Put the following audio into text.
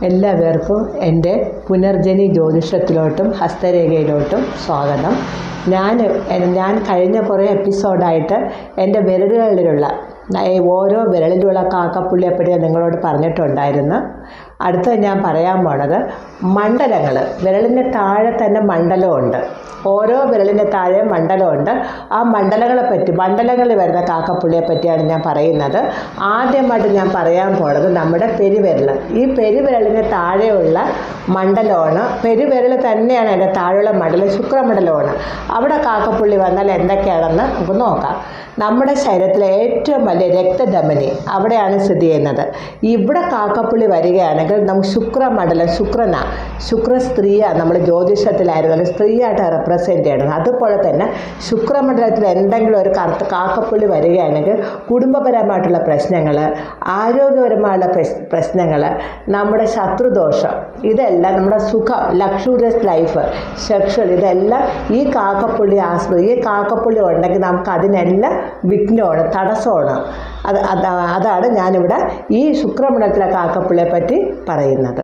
എല്ലാവർക്കും എൻ്റെ പുനർജനി ജ്യോതിഷത്തിലോട്ടും ഹസ്തരേഖയിലോട്ടും സ്വാഗതം. ഞാൻ കഴിഞ്ഞ കുറേ എപ്പിസോഡായിട്ട് എൻ്റെ വിരലുകളിലുള്ള ഓരോ വിരലിലുള്ള കാക്കപ്പുള്ളിയെപ്പറ്റി നിങ്ങളോട് പറഞ്ഞിട്ടുണ്ടായിരുന്നു. അടുത്ത ഞാൻ പറയാൻ പോണത് മണ്ഡലങ്ങൾ. വിരലിൻ്റെ താഴെ തന്നെ മണ്ഡലമുണ്ട്. ഓരോ വിരലിൻ്റെ താഴെ മണ്ഡലമുണ്ട്. ആ മണ്ഡലങ്ങളിൽ വരുന്ന കാക്കപ്പുള്ളിയെ പറ്റിയാണ് ഞാൻ പറയുന്നത്. ആദ്യമായിട്ട് ഞാൻ പറയാൻ പോണത് നമ്മുടെ പെരുവിരൽ. ഈ പെരുവിരലിന് താഴെയുള്ള മണ്ഡലമാണ്, പെരുവിരൽ തന്നെയാണ് അതിൻ്റെ താഴെയുള്ള മണ്ഡലം, ശുക്രമണ്ഡലമാണ്. അവിടെ കാക്കപ്പുള്ളി വന്നാൽ എന്തൊക്കെയാണെന്ന് നമുക്ക് നോക്കാം. നമ്മുടെ ശരീരത്തിലെ ഏറ്റവും വലിയ രക്തധമനി അവിടെയാണ് സ്ഥിതി ചെയ്യുന്നത്. ഇവിടെ കാക്കപ്പുള്ളി വരികയാണെങ്കിൽ നമുക്ക് ശുക്രമണ്ഡലം, ശുക്ര സ്ത്രീയാണ് നമ്മൾ ജ്യോതിഷത്തിലായിരുന്നാലും സ്ത്രീയായിട്ട് റെപ്രസെൻ്റ് ചെയ്യണം. അതുപോലെ തന്നെ ശുക്രമണ്ഡലത്തിൽ എന്തെങ്കിലും ഒരു കാക്കപ്പുള്ളി വരികയാണെങ്കിൽ കുടുംബപരമായിട്ടുള്ള പ്രശ്നങ്ങൾ, ആരോഗ്യപരമായുള്ള പ്രശ്നങ്ങൾ, നമ്മുടെ ശത്രുദോഷം, ഇതെല്ലാം നമ്മുടെ സുഖം, ലക്ഷൂറിയസ് ലൈഫ്, സെക്ഷൽ, ഇതെല്ലാം ഈ കാക്കപ്പുള്ളി ഉണ്ടെങ്കിൽ നമുക്ക് അതിനെല്ലാം വിഘ്നമാണ്, തടസ്സമാണ്. അതാണ് ഞാനിവിടെ ഈ ശുക്രമണ്ഡലത്തിലെ കാക്കപ്പുള്ളിയെ പറ്റി പറയുന്നത്.